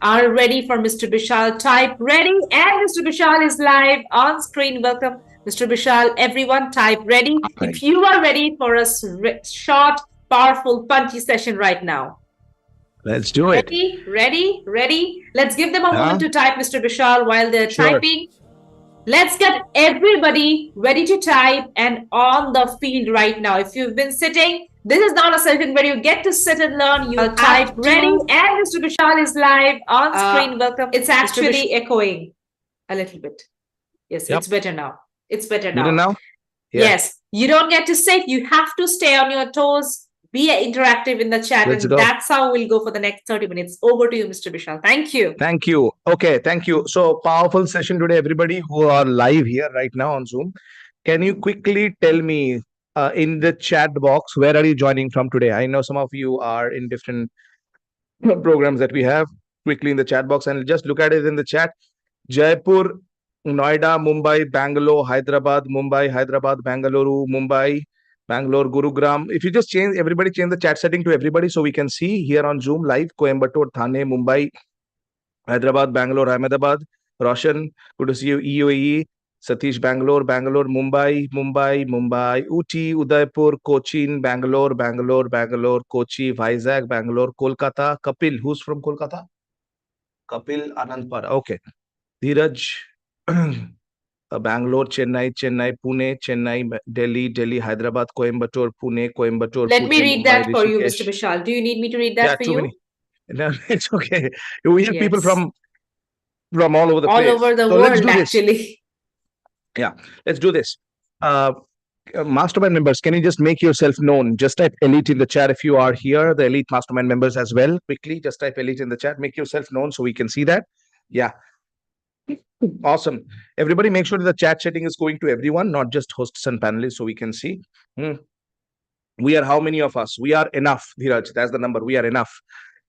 are ready for Mr. Bishal. Type ready, and Mr. Bishal is live on screen. Welcome, Mr. Bishal. Everyone, type ready. If you are ready for a short, powerful, punchy session right now. Let's do it. Ready. Let's give them a moment to type, Mr. Bishal, while they're typing. Let's get everybody ready to type and on the field right now. If you've been sitting, this is not a session where you get to sit and learn. You type ready, and Mr. Bishal is live on screen. Welcome. It's actually echoing a little bit. Yes, it's better now. It's better now. Better now? Yes. You don't get to sit. You have to stay on your toes. Be interactive in the chat. And that's how we'll go for the next 30 minutes. Over to you, Mr. Bishal. Thank you. Thank you. Okay, thank you. So powerful session today, everybody who are live here right now on Zoom. Can you quickly tell me in the chat box, where are you joining from today? I know some of you are in different programs that we have. Quickly in the chat box, and just look at it in the chat. Jaipur, Noida, Mumbai, Bangalore, Hyderabad, Bangalore, Mumbai, Bangalore, Gurugram. If you just change, everybody change the chat setting to everybody so we can see here on Zoom live. Coimbatore, Thane, Mumbai, Hyderabad, Bangalore, Ahmedabad. Roshan, good to see you. EOE, Satish, Bangalore, Mumbai, Uti, Udaipur, Cochin, Bangalore, Kochi, Vizag, Bangalore, Kolkata. Kapil, who's from Kolkata? Kapil Anandpara. Okay. Dheeraj, Bangalore, Chennai, Pune, Delhi, Hyderabad, Coimbatore, Pune. Let me read that for you, Mr. Bishal. Do you need me to read that for you? No, it's okay. We have people from all over the place. All over the world, actually. Yeah, let's do this. Mastermind members, can you just make yourself known? Just type elite in the chat if you are here. The elite mastermind members as well. Quickly, just type elite in the chat. Make yourself known so we can see that. Yeah. Awesome. Everybody make sure that the chat setting is going to everyone, not just hosts and panelists, so we can see. We are how many of us? We are enough, Dheeraj. That's the number. We are enough.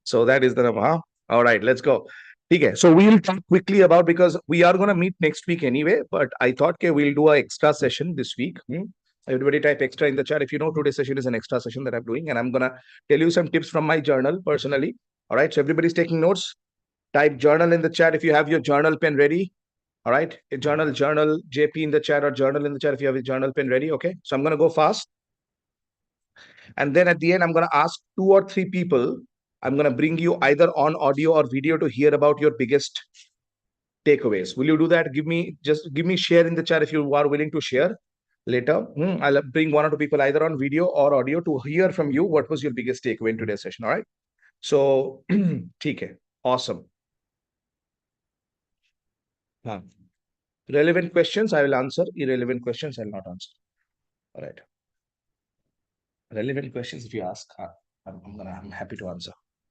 So that is the number. Huh? All right, let's go. Okay, so we'll talk quickly about, because we are going to meet next week anyway, but I thought we'll do an extra session this week. Everybody type extra in the chat if you know today's session is an extra session that I'm doing, and I'm going to tell you some tips from my journal personally. All right, so everybody's taking notes. Type journal in the chat if you have your journal pen ready. All right, journal, JP in the chat, or journal in the chat if you have a journal pen ready. Okay, so I'm going to go fast. And then at the end, I'm going to ask 2 or 3 people. I'm going to bring you either on audio or video to hear about your biggest takeaways. Will you do that? Give me share in the chat if you are willing to share later. I'll bring 1 or 2 people either on video or audio to hear from you what was your biggest takeaway in today's session. All right. So, okay, awesome. Relevant questions I will answer. Irrelevant questions I'll not answer. All right. Relevant questions if you ask, I'm happy to answer.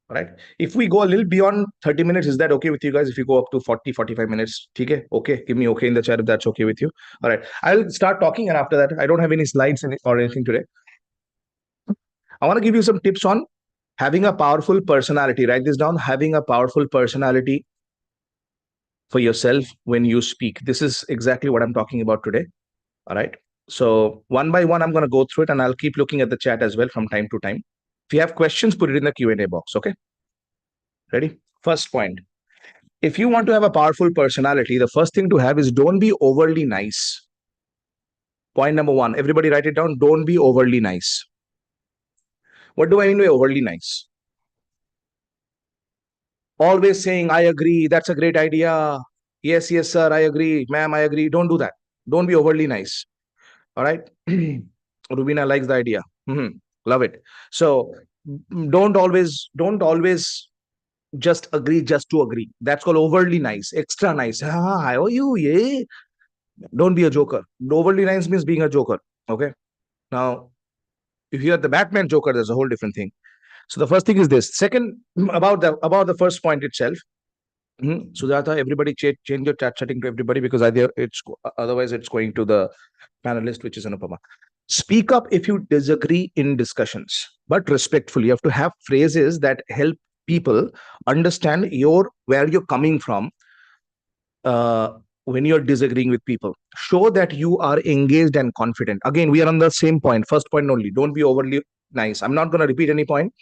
All right. If we go a little beyond 30 minutes, is that okay with you guys? If you go up to 40, 45 minutes, okay, give me okay in the chat if that's okay with you. All right. I'll start talking, and after that, I don't have any slides or anything today. I want to give you some tips on having a powerful personality. Write this down. Having a powerful personality for yourself when you speak. This is exactly what I'm talking about today. All right. So one by one, I'm going to go through it, and I'll keep looking at the chat as well from time to time. If you have questions, put it in the Q&A box. Okay. Ready? First point. If you want to have a powerful personality, the first thing to have is don't be overly nice. Point number 1. Everybody write it down. Don't be overly nice. What do I mean by overly nice? Always saying, I agree. That's a great idea. Yes, sir. I agree. Ma'am, I agree. Don't do that. Don't be overly nice. All right. Rubina likes the idea. Love it. So don't always just agree just to agree. That's called overly nice, extra nice. How are you? Yeah. Don't be a joker. Overly nice means being a joker. Okay. Now, if you are the Batman Joker, there's a whole different thing. So the first thing is this. Second, about the first point itself. Sujata, everybody change your chat setting to everybody, because otherwise it's going to the panelist, which is Anupama. Speak up if you disagree in discussions, but respectfully. You have to have phrases that help people understand where you're coming from when you're disagreeing with people. Show that you are engaged and confident. Again, we are on the same point. First point only. Don't be overly nice. I'm not going to repeat any point.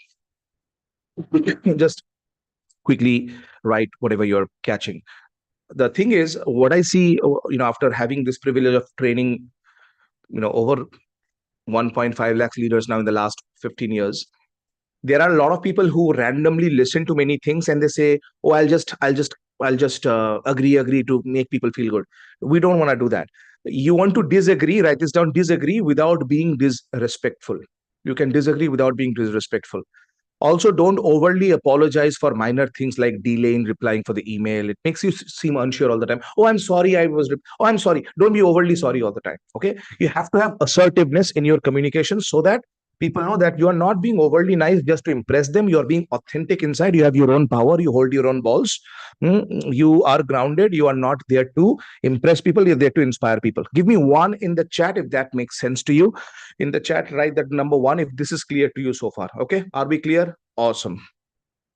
Just quickly write whatever you're catching. The thing is, what I see, after having this privilege of training, over 1.5 lakhs leaders now in the last 15 years, there are a lot of people who randomly listen to many things and they say, oh, I'll just agree to make people feel good. We don't want to do that. You want to disagree, write this down, disagree without being disrespectful. You can disagree without being disrespectful. Also, don't overly apologize for minor things like delay in replying for the email. It makes you seem unsure all the time. Oh, I'm sorry, oh, I'm sorry. Don't be overly sorry all the time. Okay. You have to have assertiveness in your communication so that people know that you are not being overly nice just to impress them. You are being authentic inside. You have your own power. You hold your own balls. You are grounded. You are not there to impress people. You're there to inspire people. Give me one in the chat if that makes sense to you. In the chat, write that number one if this is clear to you so far. Okay. Are we clear? Awesome.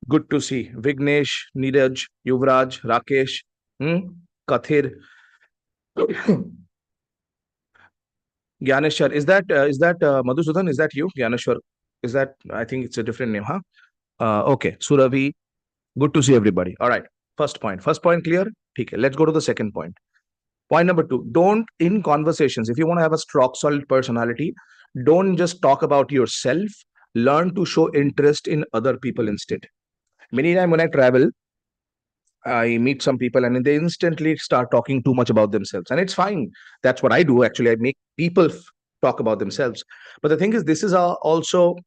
Good to see. Vignesh, Neeraj, Yuvraj, Rakesh, Kathir. Gyaneshwar, is that Madhusudan? Is that you, Gyaneshwar? Is that, I think it's a different name, huh? Okay, Suravi. Good to see everybody. All right. First point. First point clear. Okay. Let's go to the second point. Point number two. Don't in conversations. If you want to have a rock solid personality, don't just talk about yourself. Learn to show interest in other people instead. Many times when I travel, I meet some people and they instantly start talking too much about themselves. And it's fine. That's what I do. Actually, I make people talk about themselves. But the thing is, this is also,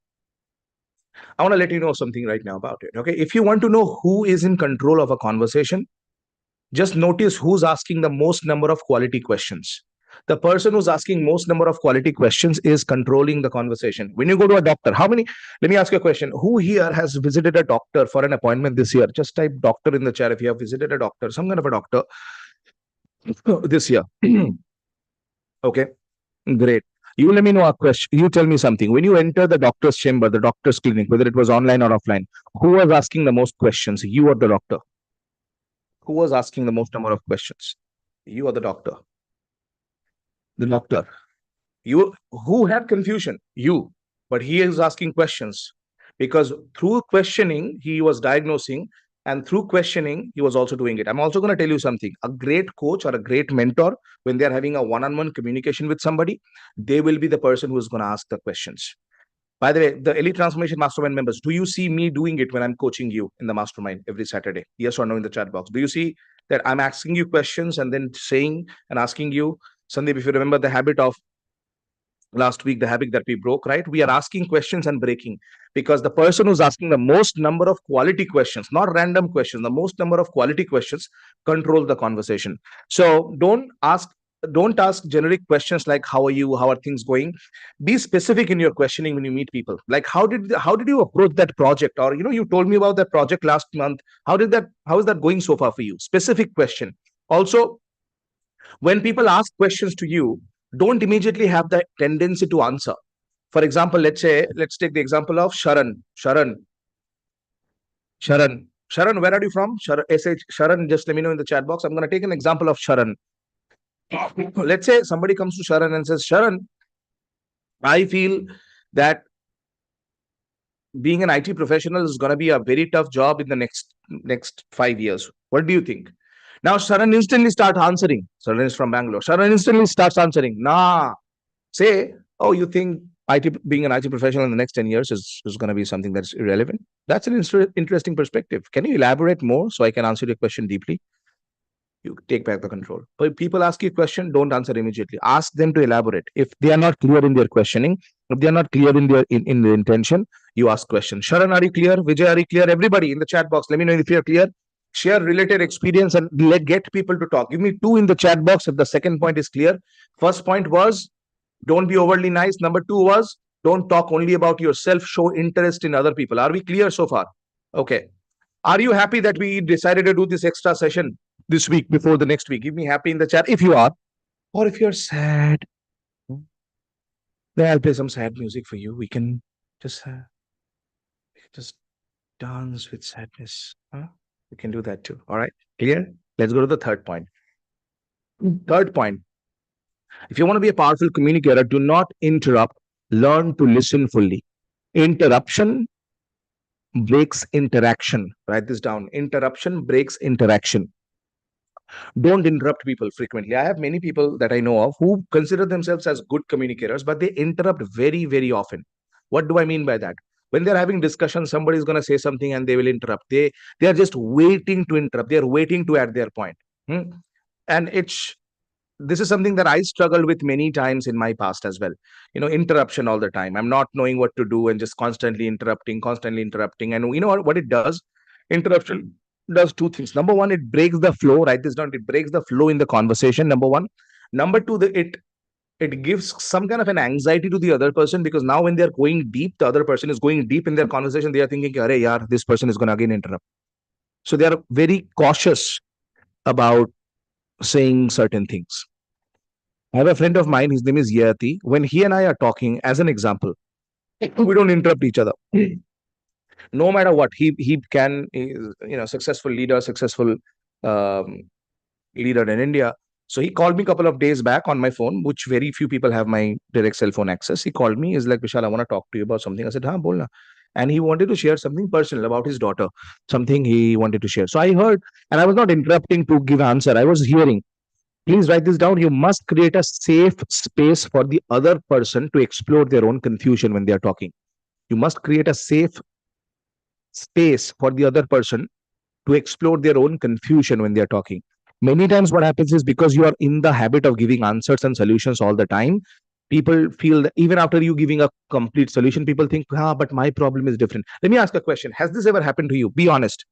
I want to let you know something right now about it. Okay. If you want to know who is in control of a conversation, just notice who's asking the most number of quality questions. The person who's asking most number of quality questions is controlling the conversation. When you go to a doctor, let me ask you a question. Who here has visited a doctor for an appointment this year? Just type doctor in the chat if you have visited a doctor, some kind of a doctor this year. Okay, great. You let me know a question. You tell me something. When you enter the doctor's chamber, the doctor's clinic, whether it was online or offline, who was asking the most questions? You or the doctor? Who was asking the most number of questions? You or the doctor? The doctor. You. Who had confusion? You. But he is asking questions because through questioning he was diagnosing, and through questioning he was also doing it. I'm also going to tell you something. A great coach or a great mentor, when they're having a one-on-one communication with somebody, they will be the person who is going to ask the questions. By the way, the Elite Transformation Mastermind members, do you see me doing it when I'm coaching you in the mastermind every Saturday? Yes or no in the chat box. Do you see that I'm asking you questions and then saying and asking you? Sandeep, if you remember the habit of last week, the habit that we broke, right? We are asking questions and breaking, because the person who's asking the most number of quality questions, not random questions, the most number of quality questions control the conversation. So don't ask generic questions like how are you, how are things going. Be specific in your questioning when you meet people. Like how did you approach that project, or you told me about that project last month. How is that going so far for you? Specific question. Also, when people ask questions to you, don't immediately have the tendency to answer. For example, let's take the example of Sharan. Sharan, where are you from? Sharan, just let me know in the chat box. I'm going to take an example of Sharan. Let's say somebody comes to Sharan and says, Sharan, I feel that being an IT professional is going to be a very tough job in the next 5 years. What do you think? Now, Sharan instantly starts answering. Sharan is from Bangalore. Sharan instantly starts answering. Nah. Say, oh, you think being an IT professional in the next 10 years is going to be something that's irrelevant? That's an interesting perspective. Can you elaborate more so I can answer your question deeply? You take back the control. But if people ask you a question, don't answer immediately. Ask them to elaborate. If they are not clear in their questioning, if they are not clear in their intention, you ask questions. Sharan, are you clear? Vijay, are you clear? Everybody in the chat box, let me know if you're clear. Share related experience and get people to talk. Give me 2 in the chat box if the second point is clear. First point was, don't be overly nice. Number 2 was, don't talk only about yourself. Show interest in other people. Are we clear so far? Okay. Are you happy that we decided to do this extra session this week before the next week? Give me happy in the chat if you are. Or if you're sad, then I'll play some sad music for you. We can just dance with sadness. Huh? We can do that too. All right. Clear? Let's go to the third point. Third point. If you want to be a powerful communicator, do not interrupt. Learn to listen fully. Interruption breaks interaction. Write this down. Interruption breaks interaction. Don't interrupt people frequently. I have many people that I know of who consider themselves as good communicators, but they interrupt very, very often. What do I mean by that? When they're having discussion, somebody is going to say something and they will interrupt. They are just waiting to interrupt. They are waiting to add their point. Hmm? And it's this is something that I struggled with many times in my past as well. Interruption all the time. I'm not knowing what to do and just constantly interrupting, constantly interrupting. And you know what it does? Interruption does two things. Number one, it breaks the flow. Write this down. It breaks the flow in the conversation. Number one. Number two, it gives some kind of an anxiety to the other person, because now when they're going deep, the other person is going deep in their conversation. They are thinking, "Arey yaar, this person is going to again interrupt." So they are very cautious about saying certain things. I have a friend of mine, his name is Yati. When he and I are talking, as an example, we don't interrupt each other. No matter what, he can, successful leader, successful um, leader in India. So he called me a couple of days back on my phone, which very few people have my direct cell phone access. He called me, he's like, Vishal, I want to talk to you about something. I said, "Haan, bolna." And he wanted to share something personal about his daughter, something he wanted to share. So I heard, and I was not interrupting to give answer. I was hearing. Please write this down. You must create a safe space for the other person to explore their own confusion when they are talking. You must create a safe space for the other person to explore their own confusion when they are talking. Many times, what happens is, because you are in the habit of giving answers and solutions all the time, people feel that even after you giving a complete solution, people think, but my problem is different. Let me ask a question. Has this ever happened to you? Be honest.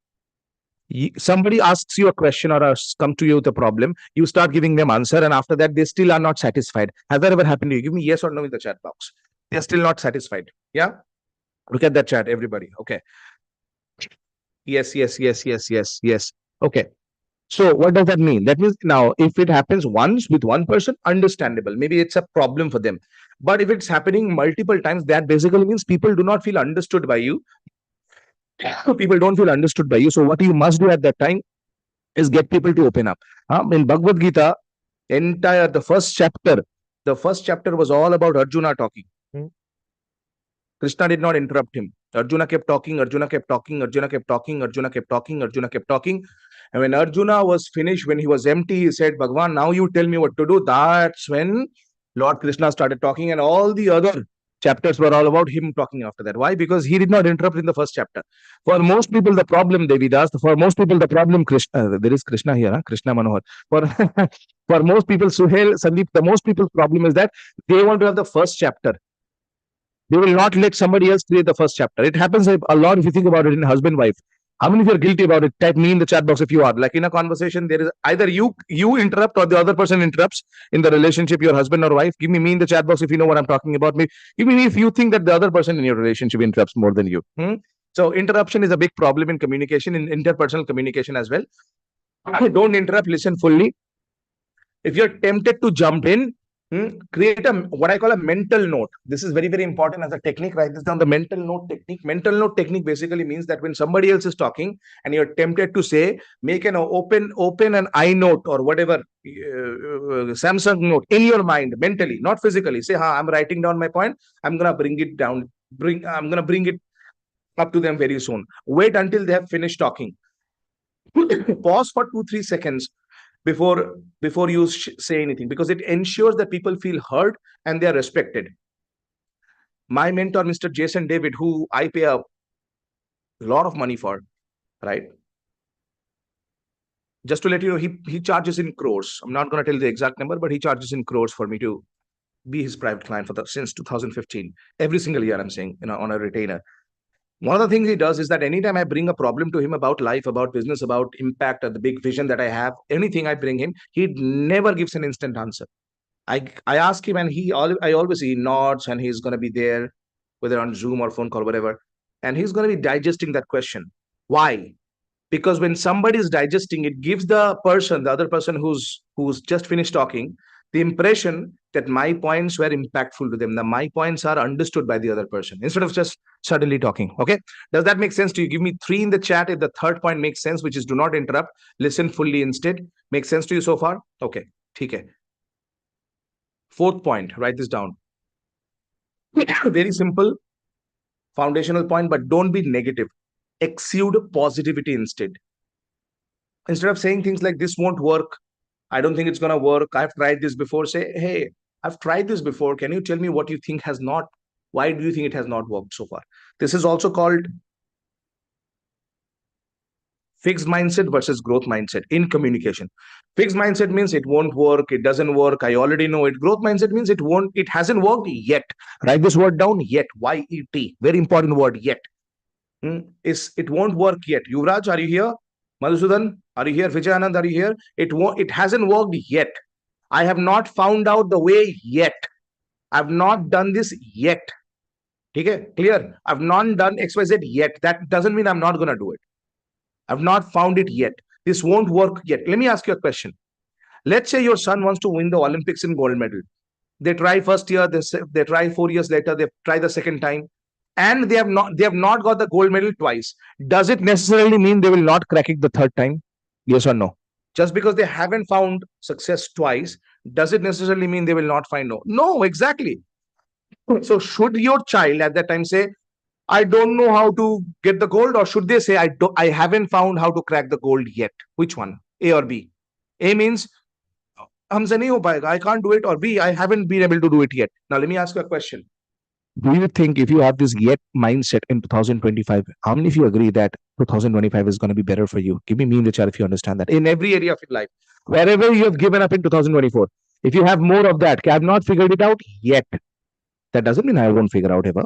Somebody asks you a question or come to you with a problem, you start giving them answer, and after that they still are not satisfied. Has that ever happened to you? Give me yes or no in the chat box. They're still not satisfied. Yeah, look at that chat, everybody. Okay. Yes, yes, yes, yes, yes, yes. Okay. So what does that mean? That means, now if it happens once with one person, understandable, maybe it's a problem for them. But if it's happening multiple times, that basically means people do not feel understood by you. People don't feel understood by you. So what you must do at that time is get people to open up. In Bhagavad Gita, the first chapter was all about Arjuna talking. Krishna did not interrupt him. Arjuna kept talking, Arjuna kept talking, Arjuna kept talking, Arjuna kept talking, Arjuna kept talking. And when Arjuna was finished, when he was empty, he said, Bhagwan, now you tell me what to do. That's when Lord Krishna started talking, and all the other chapters were all about him talking after that. Why? Because he did not interrupt in the first chapter. For most people, the problem, Devidas, for most people, the problem, Krishna, there is Krishna here, Krishna Manohar. For, for most people, Suhail, Sandeep, the most people's problem is that they want to have the first chapter. They will not let somebody else create the first chapter. It happens a lot if you think about it in husband wife. How many of you are guilty about it? Type me in the chat box if you are. Like in a conversation, there is either you interrupt or the other person interrupts in the relationship, your husband or wife. Give me in the chat box if you know what I'm talking about. Give me if you think that the other person in your relationship interrupts more than you. So interruption is a big problem in communication, in interpersonal communication as well. Don't interrupt. Listen fully. If you're tempted to jump in, create what I call a mental note. This is very, very important as a technique. Write this down. The mental note technique. Mental note technique basically means that when somebody else is talking and you're tempted to say, make an open an iNote or whatever Samsung note in your mind mentally, not physically. Say, I'm writing down my point. I'm gonna bring it down. I'm gonna bring it up to them very soon. Wait until they have finished talking. Pause for 2-3 seconds before you say anything, because it ensures that people feel heard and they are respected. My mentor, Mr. Jason David, who I pay a lot of money for, right? Just to let you know, he charges in crores. I'm not going to tell the exact number, but he charges in crores for me to be his private client since 2015. Every single year, I'm saying, on a retainer. One of the things he does is that anytime I bring a problem to him about life, about business, about impact, or the big vision that I have, anything I bring him, he never gives an instant answer. I ask him, and I always he nods, and he's going to be there, whether on Zoom or phone call, whatever, and he's going to be digesting that question. Why? Because when somebody is digesting, it gives the other person who's just finished talking, the impression that my points were impactful to them, that my points are understood by the other person, instead of just suddenly talking. Okay, does that make sense to you? Give me 3 in the chat if the third point makes sense, which is do not interrupt, listen fully instead. Makes sense to you so far? Okay, okay. Fourth point, write this down. Very simple, foundational point, but don't be negative. Exude positivity instead. Instead of saying things like, this won't work, I don't think it's going to work, I've tried this before, say, hey, I've tried this before. Can you tell me what you think has not, why do you think it has not worked so far? This is also called fixed mindset versus growth mindset in communication. Fixed mindset means it won't work, it doesn't work, I already know it. Growth mindset means it hasn't worked yet. Write this word down, yet, Y-E-T, very important word, yet. Is it won't work yet. Yuvraj, are you here? Madhusudan, are you here? Vijay Anand, are you here? It hasn't worked yet. I have not found out the way yet. I've not done this yet. Okay, clear? I've not done XYZ yet. That doesn't mean I'm not going to do it. I've not found it yet. This won't work yet. Let me ask you a question. Let's say your son wants to win the Olympics in gold medal. They try first year, they try 4 years later, they try the second time, and they have not got the gold medal twice. Does it necessarily mean they will not crack it the third time? Yes or no? Just because they haven't found success twice, does it necessarily mean they will not find? No? No, exactly. So should your child at that time say, I don't know how to get the gold, or should they say, I haven't found how to crack the gold yet? Which one? A or B? A means हमसे नहीं हो पाएगा, I can't do it, or B, I haven't been able to do it yet. Now let me ask you a question. Do you think if you have this yet mindset in 2025, how many of you agree that 2025 is going to be better for you? Give me in the chat if you understand that. In every area of your life, wherever you have given up in 2024, if you have more of that, I have not figured it out yet. That doesn't mean I won't figure out ever.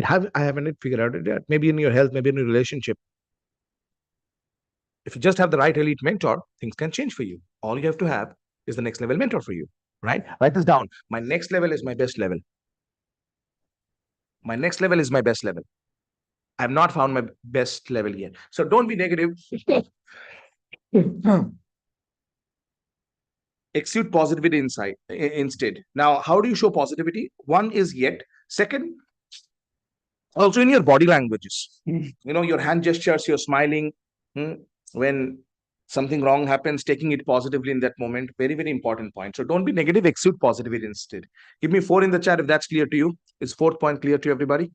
I haven't figured out it yet. Maybe in your health, maybe in your relationship. If you just have the right elite mentor, things can change for you. All you have to have is the next level mentor for you, right? Write this down. My next level is my best level. My next level is my best level. I have not found my best level yet. So don't be negative. Exude positivity instead. Now, how do you show positivity? One is yet. Second, also in your body languages. Your hand gestures, you're smiling. When something wrong happens, taking it positively in that moment. Very, very important point. So don't be negative, exude positivity instead. Give me 4 in the chat if that's clear to you. Is 4th point clear to everybody?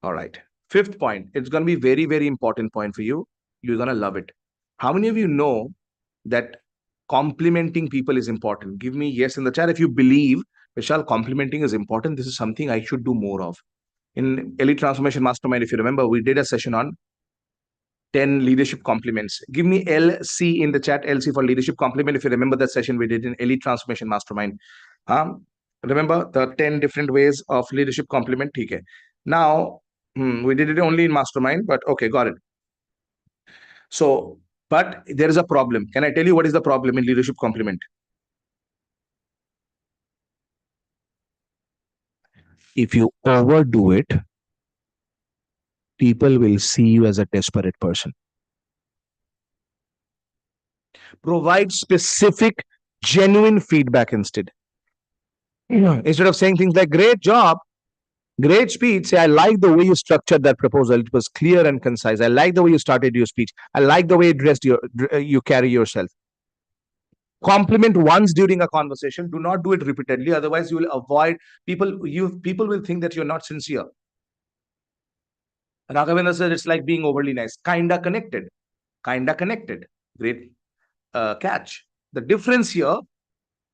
All right. 5th point. It's going to be very, very important point for you. You're going to love it. How many of you know that complimenting people is important? Give me yes in the chat if you believe, Vishal, complimenting is important. This is something I should do more of. In Elite Transformation Mastermind, if you remember, we did a session on 10 leadership compliments. Give me LC in the chat, LC for leadership compliment. If you remember that session we did in Elite Transformation Mastermind. Remember the 10 different ways of leadership compliment? Okay. Now, we did it only in Mastermind, but okay, got it. So, but there is a problem. Can I tell you what is the problem in leadership compliment? If you overdo it, people will see you as a desperate person. Provide specific, genuine feedback instead. Instead of saying things like, great job, great speech, say, I like the way you structured that proposal. It was clear and concise. I like the way you started your speech. I like the way you carry yourself. Compliment once during a conversation. Do not do it repeatedly. Otherwise, you will avoid people. People will think that you're not sincere. Raghavendra said it's like being overly nice. Kinda connected. Kinda connected. Great catch. The difference here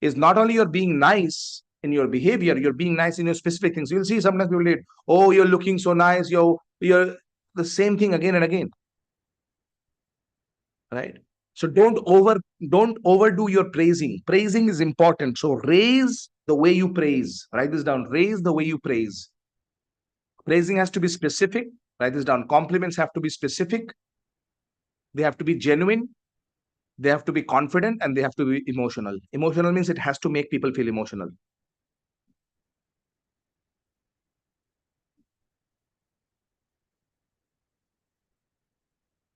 is not only you're being nice in your behavior, you're being nice in your specific things. You'll see sometimes people say, oh, you're looking so nice. You're the same thing again and again. Right? So don't overdo your praising. Praising is important. So raise the way you praise. Write this down. Raise the way you praise. Praising has to be specific. Write this down. Compliments have to be specific. They have to be genuine. They have to be confident, and they have to be emotional. Emotional means it has to make people feel emotional.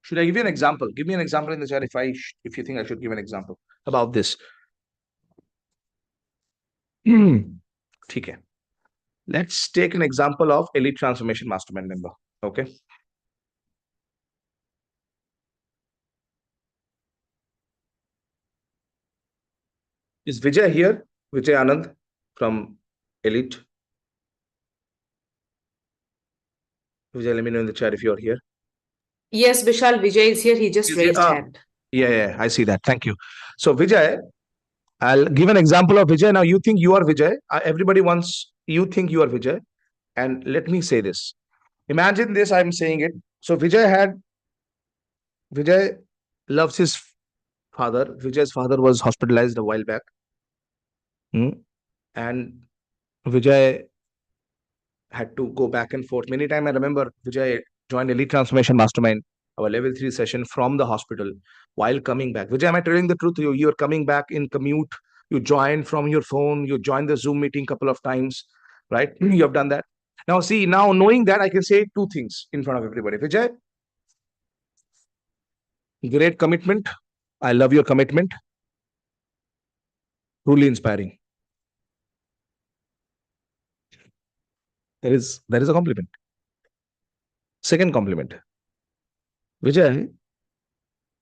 Should I give you an example? Give me an example in the chat if you think I should give an example about this. Okay. Let's take an example of Elite Transformation Mastermind member. Okay. Is Vijay here? Vijay Anand from Elite. Vijay, let me know in the chat if you're here. Yes, Vishal, Vijay is here. He just Is it? raised hand. Yeah, I see that. Thank you. So Vijay, I'll give an example of Vijay. Now you think you are Vijay. Everybody wants you think you are Vijay. And let me say this. Imagine this, I'm saying it. So Vijay loves his father. Vijay's father was hospitalized a while back. Hmm. And Vijay had to go back and forth. Many times I remember Vijay joined Elite Transformation Mastermind, our level 3 session from the hospital while coming back. Vijay, am I telling the truth? You're coming back in commute. You joined from your phone. You joined the Zoom meeting couple of times, right? You have done that. Now, see, now knowing that, I can say two things in front of everybody. Vijay, great commitment. I love your commitment. Truly inspiring. There is a compliment. Second compliment. Vijay,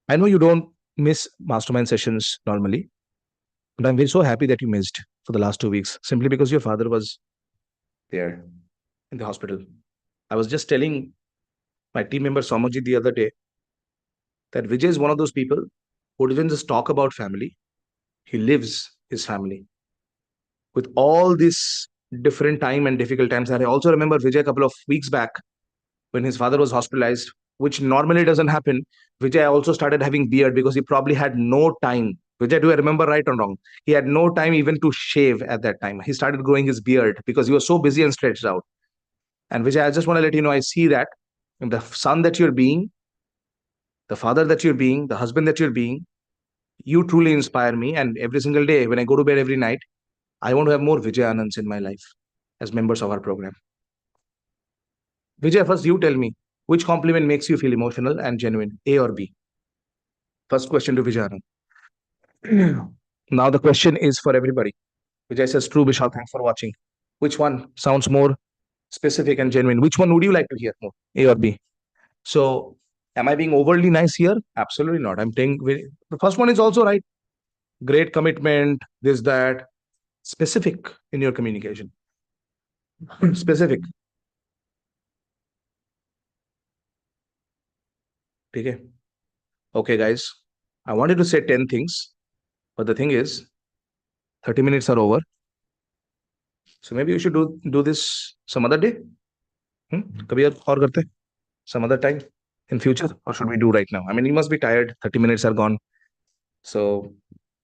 I know you don't miss mastermind sessions normally, but I'm very so happy that you missed for the last 2 weeks simply because your father was there in the hospital. I was just telling my team member Somaji the other day that Vijay is one of those people who doesn't just talk about family, he lives his family with all these different time and difficult times. And I also remember Vijay a couple of weeks back when his father was hospitalized, which normally doesn't happen. Vijay also started having beard because he probably had no time. Vijay, do I remember right or wrong? He had no time even to shave at that time. He started growing his beard because he was so busy and stretched out. And Vijay, I just want to let you know, I see that in the son that you're being, the father that you're being, the husband that you're being, you truly inspire me. And every single day when I go to bed every night, I want to have more Vijay Anands in my life as members of our program. Vijay, first you tell me which compliment makes you feel emotional and genuine, A or B? First question to Vijay Anand. Now the question is for everybody. Vijay says, true, Vishal, thanks for watching. Which one sounds more specific and genuine? Which one would you like to hear more, A or B? So, am I being overly nice here? Absolutely not. I'm saying the first one is also right. Great commitment, this, that. Specific in your communication. Specific. Okay. Okay, guys. I wanted to say 10 things, but the thing is, 30 minutes are over. So maybe you should do this some other day. कभी और करते some other time in future, or should we do right now? I mean, you must be tired. 30 minutes are gone. So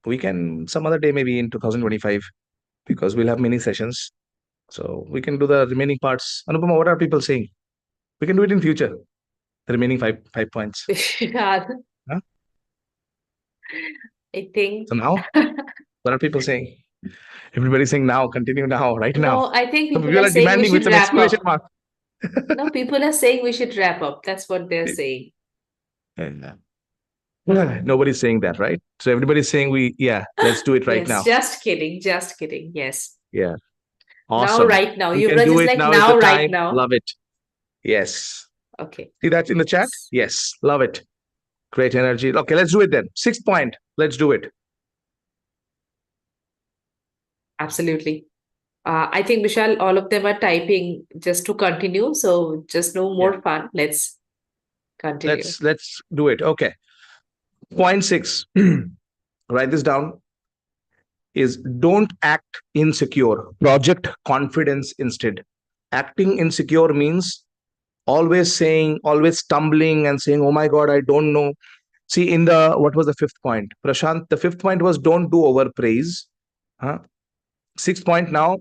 we can some other day, maybe in 2025, because we'll have many sessions. So we can do the remaining parts. Anupama, what are people saying? We can do it in future. The remaining five points. Vishal, Huh? I think. So now, what are people saying? Everybody's saying now, continue now, right now. No, I think So people people are are saying we demanding with should some wrap exclamation up. mark. No, people are saying we should wrap up. That's what they're saying. Yeah. Nobody's saying that, right? So everybody's saying yeah, let's do it right Yes, now. just kidding. Just kidding. Yes. Yeah. Now, Awesome. right now. We Yuvraj can do is it. like Now is the now, right time. now. Love it. Yes. Okay. See that in the chat? Yes. Love it. Great energy. Okay, let's do it then. 6th point. Let's do it. Absolutely. I think, Vishal, all of them are typing just to continue. So just no more fun. Let's continue. Let's do it. Okay. Point 6. Write this down. Is don't act insecure. Project confidence instead. Acting insecure means always stumbling and saying, oh my God, I don't know. See, what was the 5th point? Prashant, the 5th point was don't do over praise. Huh? 6th point now,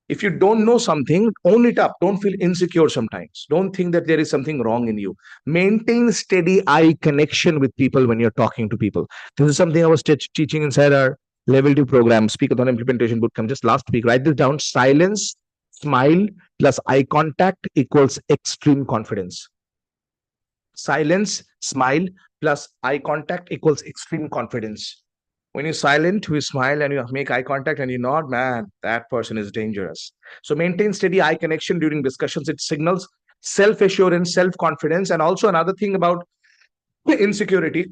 if you don't know something, own it up. Don't feel insecure sometimes. Don't think that there is something wrong in you. Maintain steady eye connection with people when you're talking to people. This is something I was teaching inside our level 2 program, Speakathon Implementation Bootcamp, just last week. Write this down. Silence, smile plus eye contact equals extreme confidence. Silence, smile plus eye contact equals extreme confidence. When you're silent, you smile and you make eye contact and you nod, man, that person is dangerous. So maintain steady eye connection during discussions. It signals self-assurance, self-confidence. And also another thing about insecurity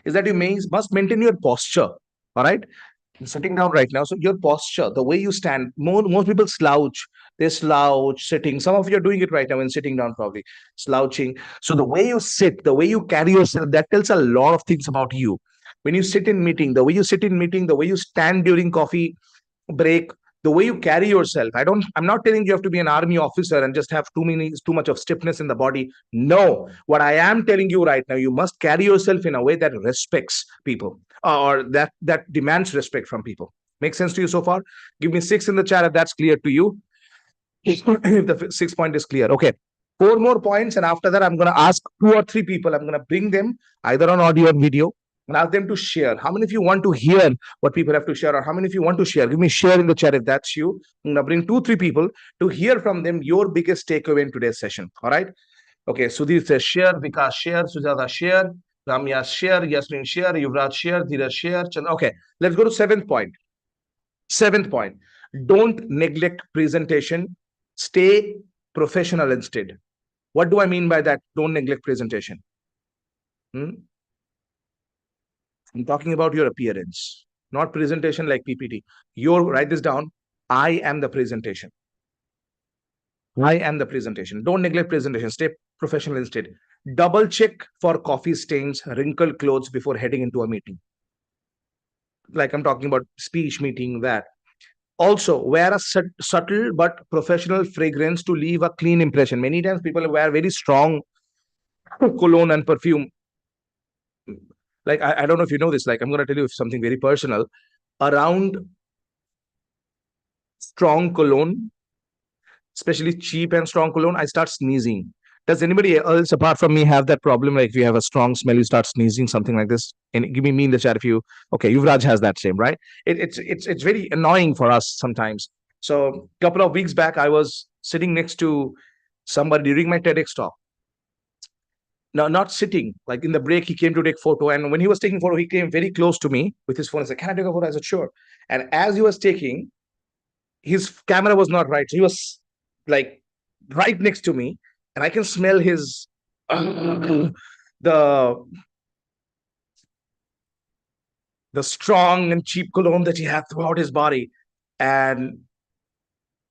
is that you must maintain your posture. All right. I'm sitting down right now. So your posture, the way you stand, most people slouch. They slouch, sitting. Some of you are doing it right now when sitting down, probably slouching. So the way you sit, the way you carry yourself, that tells a lot of things about you. When you sit in meeting, the way you sit in meeting, the way you stand during coffee break, the way you carry yourself. I'm not telling you have to be an army officer and just have too much of stiffness in the body. No, what I am telling you right now, you must carry yourself in a way that respects people, or that demands respect from people. Make sense to you so far? Give me 6 in the chat if that's clear to you. If the 6 point is clear. Okay. 4 more points, and after that, I'm going to ask 2 or 3 people. I'm going to bring them either on audio or video and ask them to share. How many of you want to hear what people have to share, or how many of you want to share? Give me share in the chat if that's you. I'm going to bring 2, 3 people to hear from them your biggest takeaway in today's session. All right. Okay. Sudhir says share, Vikas share, Sujata share, Ramya share, Yasmin share, Yuvraj share, Dheeraj share. Okay. Let's go to 7th point. 7th point. Don't neglect presentation. Stay professional instead. What do I mean by that? Don't neglect presentation. I'm talking about your appearance, not presentation like PPT. Write this down. I am the presentation. I am the presentation. Don't neglect presentation. Stay professional instead. Double check for coffee stains, wrinkled clothes before heading into a meeting. Like I'm talking about speech meeting, that. Also, wear a subtle but professional fragrance to leave a clean impression. Many times people wear very strong cologne and perfume. Like, I don't know if you know this, like, I'm going to tell you something very personal. Around strong cologne, especially cheap and strong cologne, I start sneezing. Does anybody else apart from me have that problem? Like, if you have a strong smell, you start sneezing, something like this? And give me in the chat if you. Okay, Yuvraj has that same, right? It's very annoying for us sometimes. So a couple of weeks back, I was sitting next to somebody during my TEDx talk. Now, not sitting, like in the break, he came to take photo. And when he was taking photo, he came very close to me with his phone. I said, can I take a photo? I said, sure. And as he was taking, his camera was not right. So he was like right next to me, and I can smell his the strong and cheap cologne that he had throughout his body. And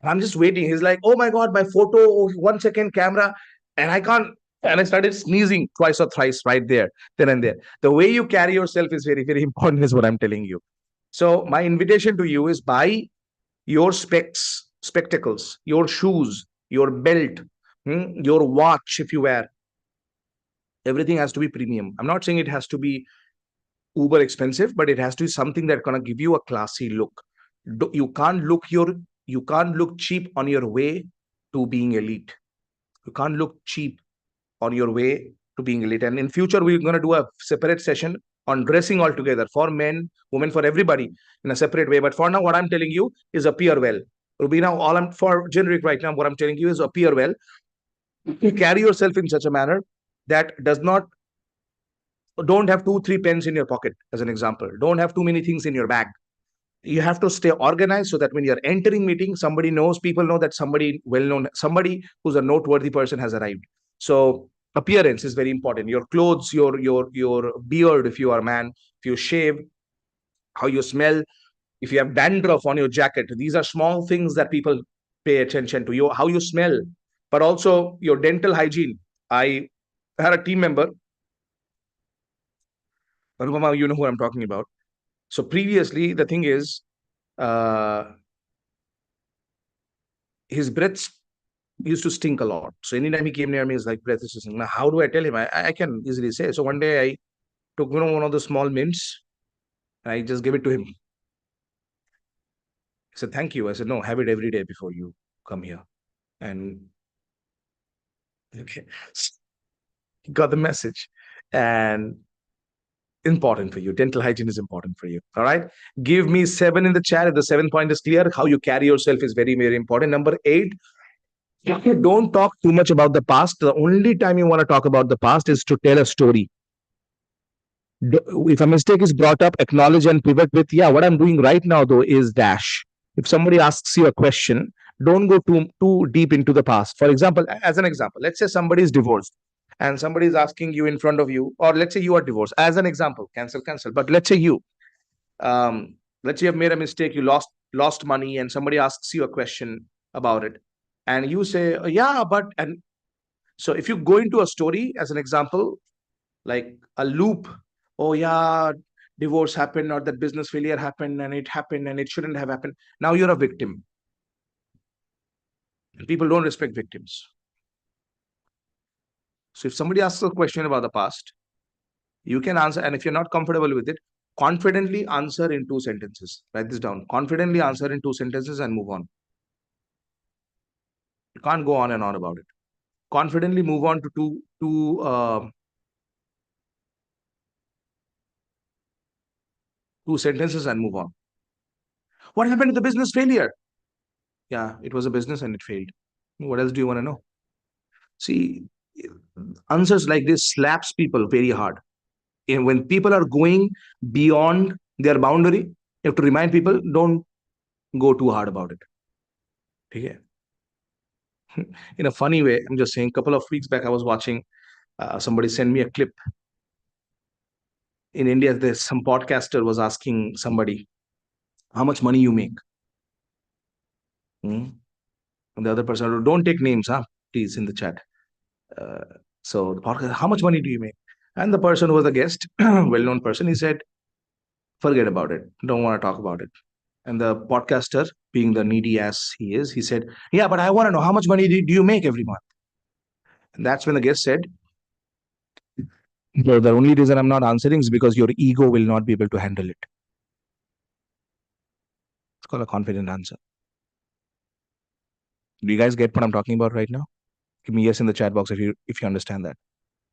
I'm just waiting. He's like, oh my God, my photo, 1 second camera. And I can't. And I started sneezing twice or thrice right there, then and there. The way you carry yourself is very, very important, is what I'm telling you. So my invitation to you is buy your spectacles, your shoes, your belt, your watch if you wear. Everything has to be premium. I'm not saying it has to be uber expensive, but it has to be something that's gonna give you a classy look. You can't look cheap on your way to being elite. You can't look cheap on your way to being elite. And in future, we're gonna do a separate session on dressing altogether for men, women, for everybody in a separate way. But for now, what I'm telling you is appear well. Rubina, all I'm for generic right now, what I'm telling you is appear well. You carry yourself in such a manner that don't have 2, 3 pens in your pocket, as an example. Don't have too many things in your bag. You have to stay organized so that when you're entering meeting, people know that somebody well-known, somebody who's a noteworthy person has arrived. So appearance is very important. Your clothes, your beard, if you are a man, if you shave, how you smell, if you have dandruff on your jacket. These are small things that people pay attention to. How you smell, but also your dental hygiene. I had a team member, Anupama, you know who I'm talking about. So previously, the thing is, his breath used to stink a lot. So anytime he came near me, his like breath is stinking. Now, how do I tell him? I can easily say. So one day I took one of the small mints and I just gave it to him. He said, thank you. I said, no, have it every day before you come here. And okay, got the message. And important for you. Dental hygiene is important for you. All right. Give me 7 in the chat. If the 7th point is clear, how you carry yourself is very, very important. Number 8, don't talk too much about the past. The only time you want to talk about the past is to tell a story. If a mistake is brought up, acknowledge and pivot with, yeah, what I'm doing right now, though, is dash. If somebody asks you a question, don't go too deep into the past. For example, as an example, let's say somebody is divorced and somebody is asking you in front of you, or let's say you are divorced. As an example, cancel. But let's say let's say you've made a mistake, you lost money, and somebody asks you a question about it. and you say, yeah, but, and so if you go into a story as an example, like a loop, oh yeah, divorce happened, or that business failure happened and it shouldn't have happened. Now you're a victim. And people don't respect victims. So if somebody asks a question about the past, you can answer, and if you're not comfortable with it, confidently answer in 2 sentences. Write this down. Confidently answer in 2 sentences and move on. You can't go on and on about it. Confidently move on to two sentences and move on. What happened to the business failure? Yeah, it was a business and it failed. What else do you want to know? See, answers like this slaps people very hard. And when people are going beyond their boundary, you have to remind people, don't go too hard about it. Okay? In a funny way, I'm just saying, a couple of weeks back, I was watching, somebody sent me a clip. In India, there's some podcaster was asking somebody, how much money you make? Hmm? And the other person, don't take names, huh? Please, in the chat. Uh, so the podcast, how much money do you make? And the person who was a guest, well-known person, he said, forget about it. Don't want to talk about it. And the podcaster, being the needy ass he is, he said, yeah, but I want to know how much money do you make every month? And that's when the guest said, no, the only reason I'm not answering is because your ego will not be able to handle it. It's called a confident answer. Do you guys get what I'm talking about right now? Give me yes in the chat box if you understand that.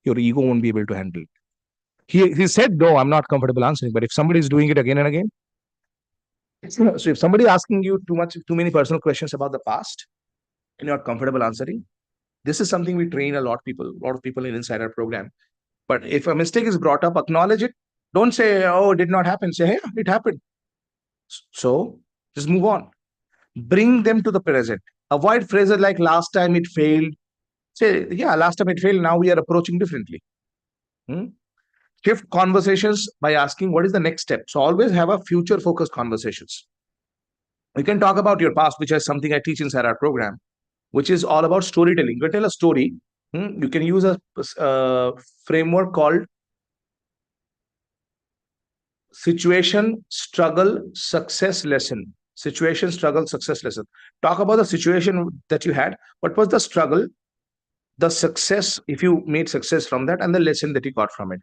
Your ego won't be able to handle it. He said, no, I'm not comfortable answering. But if somebody is doing it again and again, so if somebody asking you too many personal questions about the past and you're not comfortable answering, this is something we train a lot of people in inside our program. But if a mistake is brought up, acknowledge it. Don't say, oh, it did not happen. Say, hey, it happened. So just move on. Bring them to the present. Avoid phrases like last time it failed. Say, yeah, last time it failed. Now we are approaching differently. Hmm? Shift conversations by asking what is the next step. So always have a future focused conversations. You can talk about your past, which is something I teach inside our program, which is all about storytelling. You can tell a story. You can use a framework called situation, struggle, success lesson. Situation, struggle, success lesson. Talk about the situation that you had. What was the struggle, the success, if you made success from that, and the lesson that you got from it.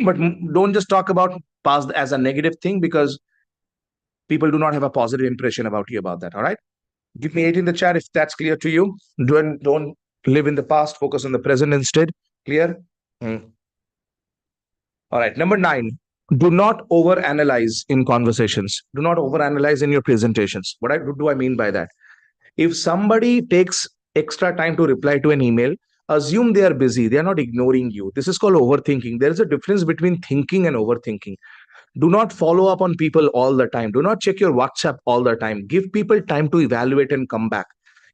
But don't just talk about past as a negative thing, because people do not have a positive impression about you about that. All right. Give me 8 in the chat if that's clear to you. Don't live in the past. Focus on the present instead. Clear? All right. Number 9. Do not overanalyze in conversations. Do not overanalyze in your presentations. Do I mean by that? If somebody takes extra time to reply to an email, assume they are busy. They are not ignoring you. This is called overthinking. There is a difference between thinking and overthinking. Do not follow up on people all the time. Do not check your WhatsApp all the time. Give people time to evaluate and come back.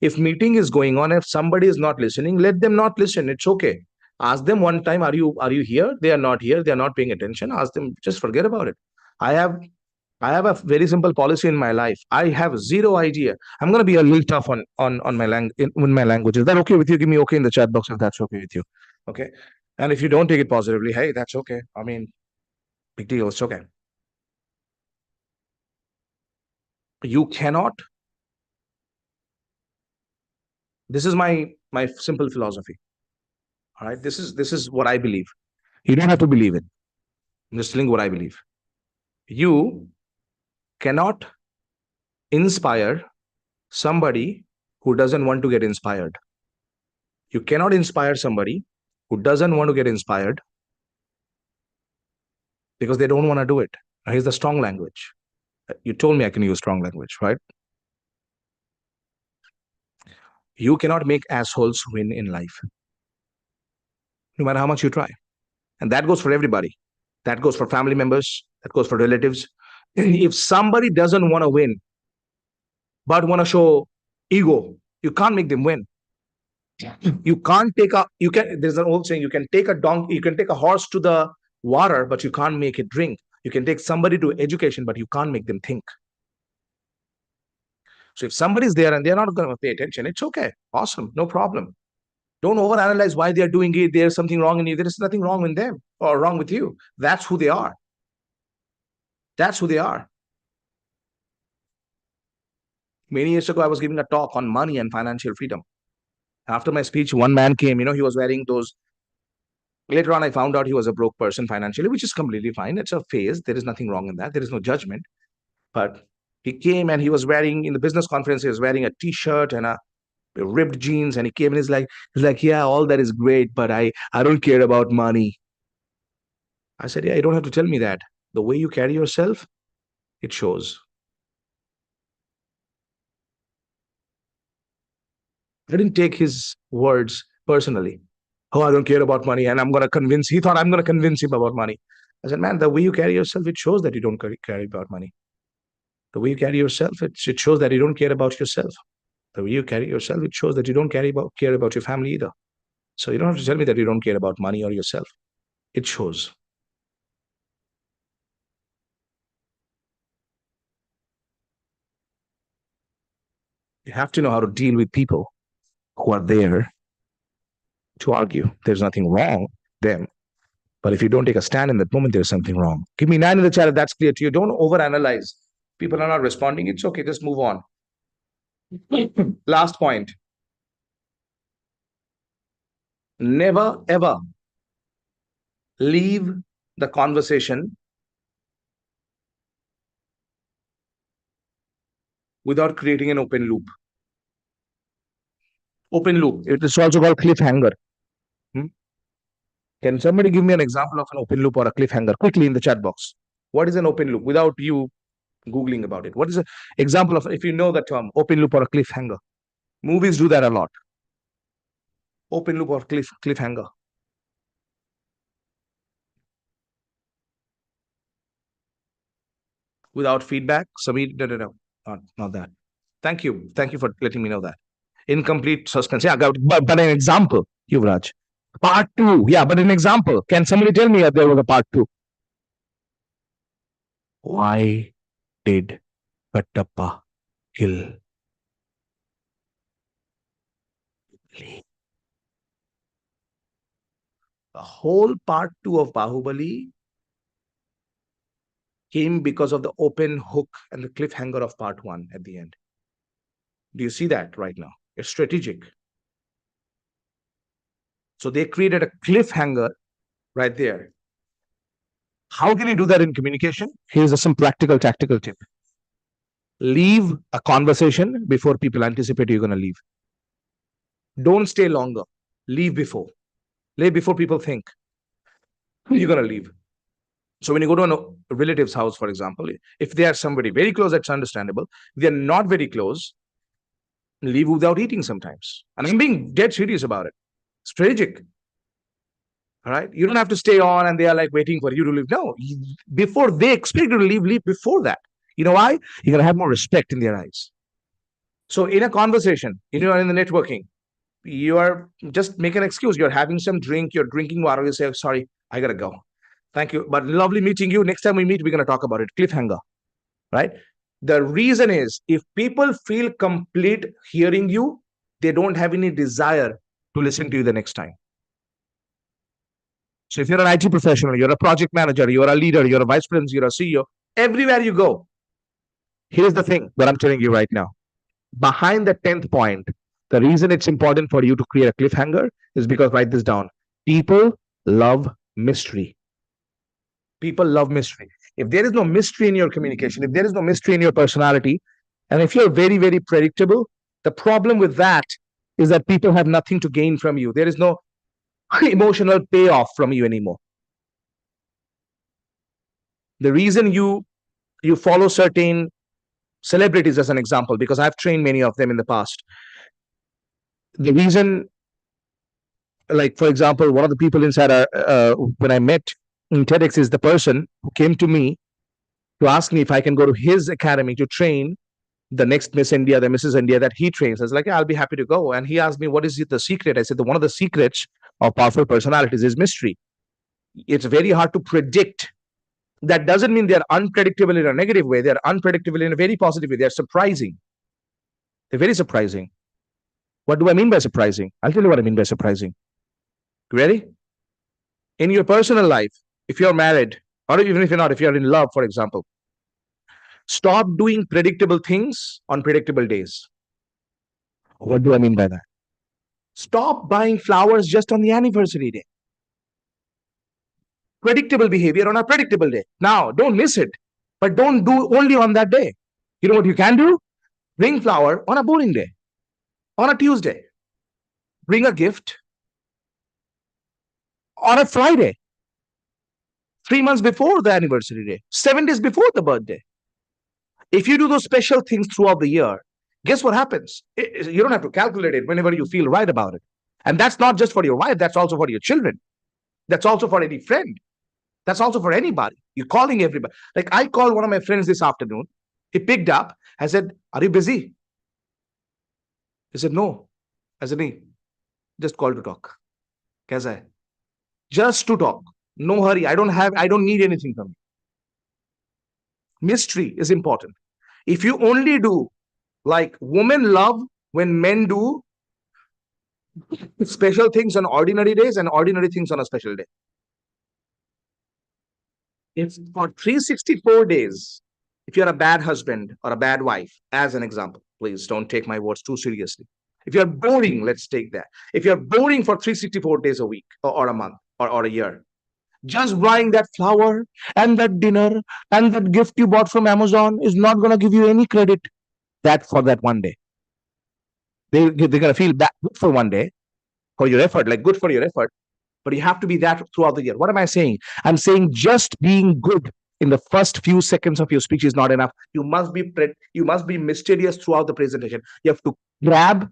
If meeting is going on, if somebody is not listening, let them not listen. It's okay. Ask them one time, are you here? They are not here. They are not paying attention. Ask them, just forget about it. I have I have a very simple policy in my life. I have zero idea. I'm going to be a little tough on my in my language. Is that okay with you? Give me okay in the chat box if that's okay with you. Okay. And if you don't take it positively, hey, that's okay. I mean, big deal. It's okay. You cannot. This is my simple philosophy. All right. This is what I believe. You don't have to believe it. I'm just telling what I believe. You cannot inspire somebody who doesn't want to get inspired. You cannot inspire somebody who doesn't want to get inspired because they don't want to do it. Now, here's the strong language. You told me I can use strong language, right? You cannot make assholes win in life, no matter how much you try. And that goes for everybody. That goes for family members. That goes for relatives. If somebody doesn't want to win, but want to show ego, you can't make them win. You can't take a, you can, there's an old saying, you can take a donkey, you can take a horse to the water, but you can't make it drink. You can take somebody to education, but you can't make them think. So if somebody's there and they're not going to pay attention, it's okay. Awesome. No problem. Don't overanalyze why they're doing it. There's something wrong in you. There is nothing wrong with them or wrong with you. That's who they are. That's who they are. Many years ago, I was giving a talk on money and financial freedom. After my speech, one man came, he was wearing those. Later on, I found out he was a broke person financially, which is completely fine. It's a phase. There is nothing wrong in that. There is no judgment. But he came and he was wearing, in the business conference, he was wearing a t-shirt and a ripped jeans. And he came and he's like, yeah, all that is great, but I don't care about money. I said, yeah, you don't have to tell me that. The way you carry yourself, it shows. I didn't take his words personally. Oh, I don't care about money, and I'm going to convince. He thought I'm going to convince him about money. I said, man, the way you carry yourself, it shows that you don't care about money. The way you carry yourself, it shows that you don't care about yourself. The way you carry yourself, it shows that you don't care about your family either. So you don't have to tell me that you don't care about money or yourself. It shows. You have to know how to deal with people who are there to argue. There's nothing wrong with them. But if you don't take a stand in that moment, there's something wrong. Give me 9 in the chat if that's clear to you. Don't overanalyze. People are not responding. It's okay. Just move on. Last point. Never, ever leave the conversation without creating an open loop. Open loop. It is also called cliffhanger. Can somebody give me an example of an open loop or a cliffhanger quickly in the chat box? What is an open loop without you Googling about it? What is an example of, if you know the term, open loop or a cliffhanger? Movies do that a lot. Open loop or cliffhanger. Without feedback, Sameer, no, not that. Thank you for letting me know that. Incomplete suspense. Yeah, but an example, Yuvraj. Part 2. Yeah, but an example. Can somebody tell me if there was a part 2? Why did Kattappa kill Lee? The whole part 2 of Bahubali came because of the open hook and the cliffhanger of part 1 at the end. Do you see that right now? It's strategic. So they created a cliffhanger right there. How can you do that in communication? Here's some practical, tactical tip. Leave a conversation before people anticipate you're going to leave. Don't stay longer. Leave before. Leave before people think you're going to leave. So when you go to a relative's house, for example, if they are somebody very close, that's understandable. If they're not very close, leave without eating sometimes. And I'm being dead serious about it. Strategic. All right. You don't have to stay on and they are like waiting for you to leave. No, before they expect you to leave before that. You know why? You're going to have more respect in their eyes. So in a conversation, in the networking, you are just make an excuse. You're having some drink, you're drinking water. You say, sorry, I got to go. Thank you. But lovely meeting you. Next time we meet, we're going to talk about it. Cliffhanger. Right? The reason is if people feel complete hearing you, they don't have any desire to listen to you the next time. So if you're an IT professional, you're a project manager, you're a leader, you're a vice president, you're a CEO, everywhere you go, here's the thing that I'm telling you right now. Behind the 10th point, the reason it's important for you to create a cliffhanger is because, write this down, people love mystery. People love mystery. If there is no mystery in your communication, if there is no mystery in your personality, and if you're very, very predictable, the problem with that is that people have nothing to gain from you. There is no emotional payoff from you anymore. The reason you follow certain celebrities as an example, because I've trained many of them in the past. The reason, like, for example, one of the people inside when I met in TEDx is the person who came to me to ask me if I can go to his academy to train the next Miss India, the Mrs. India that he trains. I was like, yeah, I'll be happy to go. And he asked me, what is the secret? I said, one of the secrets of powerful personalities is mystery. It's very hard to predict. That doesn't mean they're unpredictable in a negative way. They're unpredictable in a very positive way. They're surprising. They're very surprising. What do I mean by surprising? I'll tell you what I mean by surprising. Ready? In your personal life, if you're married, or even if you're not, if you're in love, for example, stop doing predictable things on predictable days. What do I mean by that? Stop buying flowers just on the anniversary day. Predictable behavior on a predictable day. Now, don't miss it, but don't do only on that day. You know what you can do? Bring flower on a boring day, on a Tuesday. Bring a gift on a Friday, 3 months before the anniversary day, 7 days before the birthday. If you do those special things throughout the year, guess what happens? You don't have to calculate it whenever you feel right about it. And that's not just for your wife, that's also for your children. That's also for any friend. That's also for anybody. You're calling everybody. Like I called one of my friends this afternoon. He picked up. I said, "Are you busy?" He said, "No." I said, "Nee, just call to talk." Kaisa hai? Just to talk. No hurry. I don't need anything from you. Mystery is important. If you only do like women love when men do special things on ordinary days and ordinary things on a special day. If for 364 days, if you're a bad husband or a bad wife, as an example, please don't take my words too seriously. If you're boring, let's take that. If you're boring for 364 days a week or a month or a year, just buying that flower and that dinner and that gift you bought from Amazon is not going to give you any credit that for that one day. They're going to feel bad for one day for your effort, like good for your effort, but you have to be that throughout the year. What am I saying? I'm saying just being good in the first few seconds of your speech is not enough. You must be mysterious throughout the presentation. You have to grab,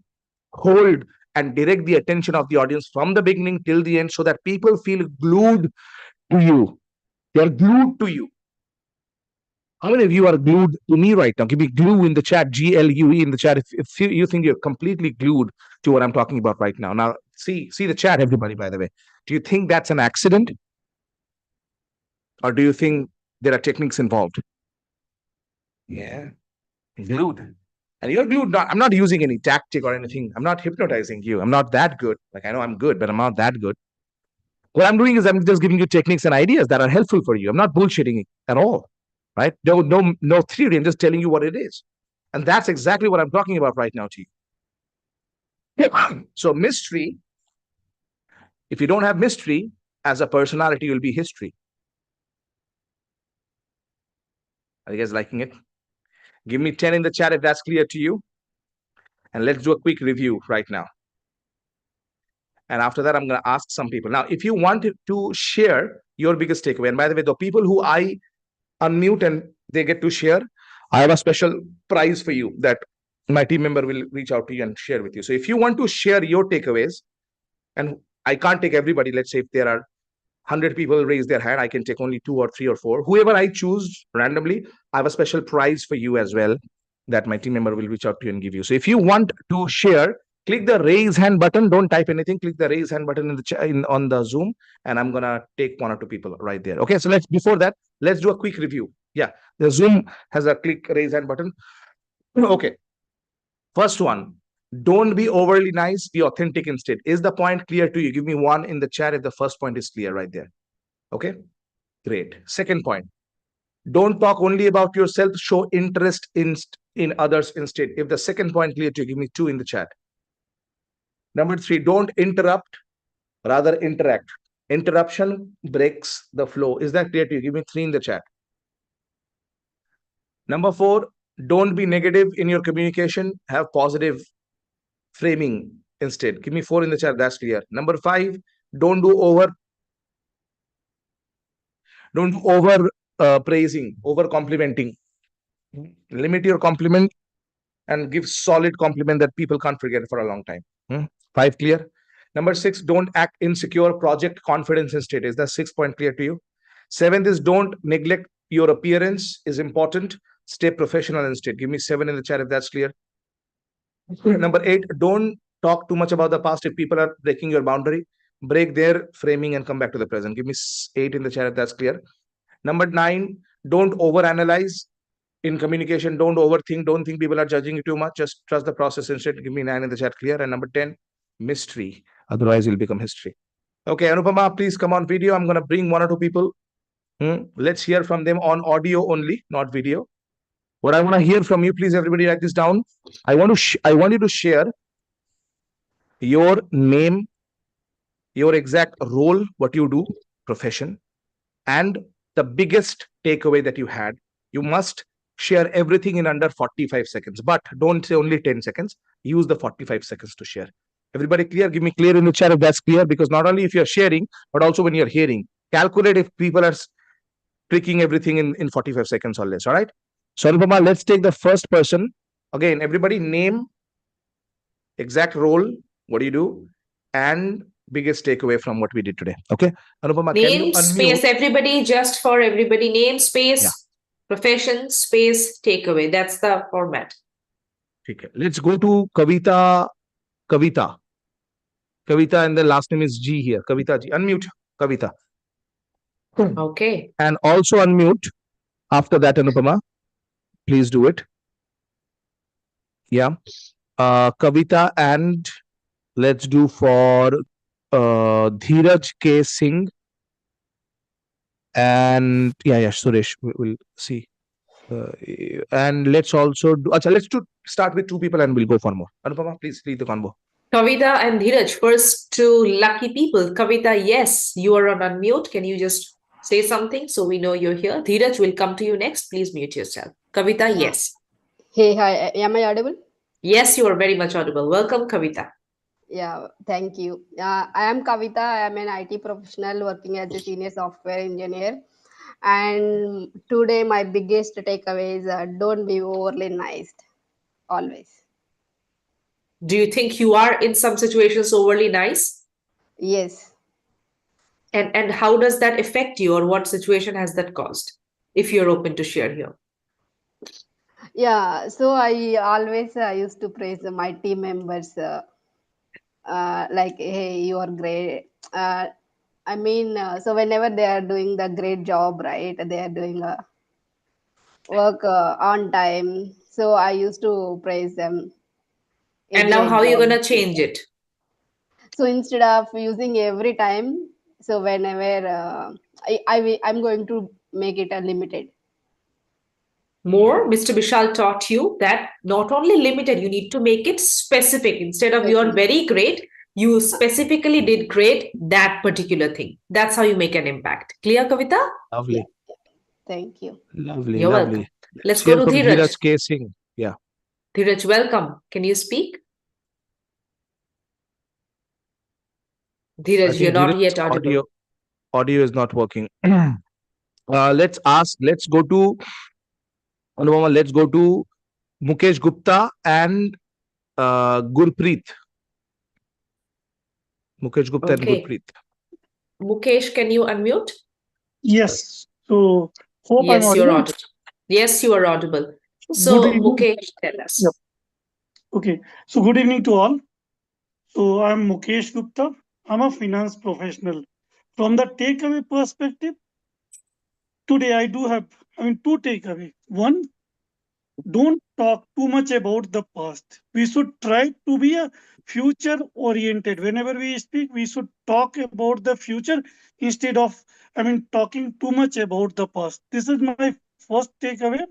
hold, and direct the attention of the audience from the beginning till the end so that people feel glued to you. They're glued to you. How many of you are glued to me right now? Give me glue in the chat, GLUE in the chat. If you think you're completely glued to what I'm talking about right now. Now, see the chat, everybody, by the way. Do you think that's an accident? Or do you think there are techniques involved? Yeah, glued. And you're glued. I'm not using any tactic or anything. I'm not hypnotizing you. I'm not that good. Like I know I'm good, but I'm not that good. What I'm doing is I'm just giving you techniques and ideas that are helpful for you. I'm not bullshitting at all, right? No theory. I'm just telling you what it is. And that's exactly what I'm talking about right now to you. So mystery, if you don't have mystery as a personality, you'll be history. Are you guys liking it? Give me 10 in the chat if that's clear to you. And let's do a quick review right now. And after that, I'm going to ask some people. Now, if you want to share your biggest takeaway, and by the way, the people who I unmute and they get to share, I have a special prize for you that my team member will reach out to you and share with you. So if you want to share your takeaways, and I can't take everybody, let's say if there are 100 people raise their hand, I can take only 2 or 3 or 4. Whoever I choose randomly, I have a special prize for you as well that my team member will reach out to you and give you. So if you want to share, click the raise hand button. Don't type anything. Click the raise hand button in the on the Zoom, and I'm gonna take 1 or 2 people right there. Okay, so before that, let's do a quick review. Yeah, the Zoom has a click raise hand button. Okay, first one. Don't be overly nice, be authentic instead. Is the point clear to you? Give me 1 in the chat if the first point is clear right there. Okay, great. Second point. Don't talk only about yourself, show interest in others instead. If the second point clear to you, give me 2 in the chat. Number 3, don't interrupt, rather interact. Interruption breaks the flow. Is that clear to you? Give me 3 in the chat. Number 4, don't be negative in your communication, have positive framing instead. Give me 4 in the chat, that's clear. Number 5, don't do over praising, over complimenting. Limit your compliment and give solid compliment that people can't forget for a long time. 5 clear. Number 6, don't act insecure, project confidence instead. Is the 6th point clear to you? 7th is don't neglect your appearance is important, stay professional instead. Give me 7 in the chat if that's clear. Number 8, don't talk too much about the past. If people are breaking your boundary, break their framing and come back to the present. Give me 8 in the chat if that's clear. Number 9, don't overanalyze. in communication, don't overthink. Don't think people are judging you too much. Just trust the process. Instead, give me 9 in the chat. Clear? And number 10, mystery. Otherwise, you'll become history. Okay, Anupama, please come on video. I'm going to bring one or two people. Let's hear from them on audio only, not video. What I want to hear from you, please, everybody, write this down. I want you to share your name, your exact role, what you do, profession, and the biggest takeaway that you had. You must share everything in under 45 seconds, but don't say only 10 seconds. Use the 45 seconds to share. Everybody clear? Give me clear in the chat if that's clear, because not only if you're sharing, but also when you're hearing. Calculate if people are tricking everything in 45 seconds or less. All right. So, Anupama, let's take the first person. Again, everybody name, exact role, what do you do, and biggest takeaway from what we did today. Okay. Anupama, can you Name, unmute? space, everybody, just for everybody. Name, space, Yeah. profession, space, takeaway. That's the format. Okay. Let's go to Kavita. Kavita. Kavita, and the last name is G here. Kavita G. Unmute, Kavita. Okay. And also unmute after that, Anupama. Please do it. Yeah. Kavita, and let's do for Dheeraj K. Singh. And yeah, Suresh. We'll see. And let's also do. Let's start with two people and we'll go for more. Anupama, please lead the convo. Kavita and Dheeraj, first two lucky people. Kavita, yes, you are on unmute. Can you just say something so we know you're here? Dheeraj will come to you next. Please mute yourself. Kavita, yes. Hey, hi. Am I audible? Yes, you are very much audible. Welcome, Kavita. Yeah, thank you. I am Kavita. I am an IT professional working as a senior software engineer. And today, my biggest takeaway is don't be overly nice, always. Do you think you are in some situations overly nice? Yes. And how does that affect you, or what situation has that caused? If you're open to share here. Yeah, so I always used to praise my team members like, hey, you are great. So whenever they are doing the great job, right, they are doing work on time. So I used to praise them. A And now how great are you job. going to change it? So instead of using every time, so whenever I'm going to make it a limited. More, Mr. Vishal taught you that not only limited, you need to make it specific. Instead of you're very great, you specifically did great that particular thing. That's how you make an impact. Clear, Kavita? Lovely. Yeah. Thank you. Lovely, You're lovely. welcome. Let's hear go to from Dheeraj. Dheeraj K. Singh. Yeah. Dheeraj, welcome. Can you speak? Dheeraj, you're not yet audible. Audio is not working. Let's go to Anupama, let's go to Mukesh Gupta and Gurpreet. Mukesh Gupta and Gurpreet. Mukesh, can you unmute? Yes. So hope yes, I'm you're audible. audible. Yes, you are audible. So Good evening. Mukesh, tell us. Yep. Okay. So good evening to all. So I'm Mukesh Gupta. I'm a finance professional. From the takeaway perspective, today I do have, two takeaway. One, don't talk too much about the past. We should try to be a future oriented. Whenever we speak, we should talk about the future instead of, talking too much about the past. This is my first takeaway.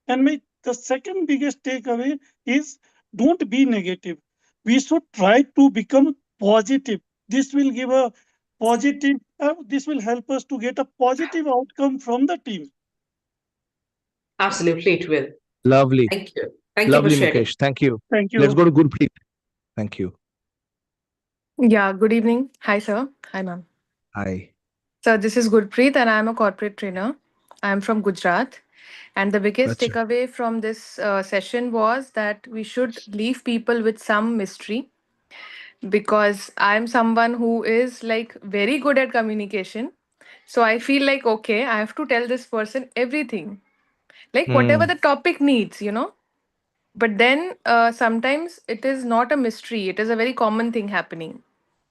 And the second biggest takeaway is don't be negative. We should try to become positive. This will give a positive, this will help us to get a positive outcome from the team. Absolutely, it will. Lovely. Thank you. Thank Lovely, you for sharing. Mukesh. Thank you. Thank you. Let's go to Gurpreet. Thank you. Yeah, good evening. Hi, sir. Hi, ma'am. Hi. So, this is Gurpreet, and I'm a corporate trainer. I'm from Gujarat. And the biggest Gotcha. takeaway from this session was that we should leave people with some mystery, because I'm someone who is like very good at communication. So, I feel like, okay, I have to tell this person everything, like whatever the topic needs. But then sometimes it is not a mystery, it is a very common thing happening.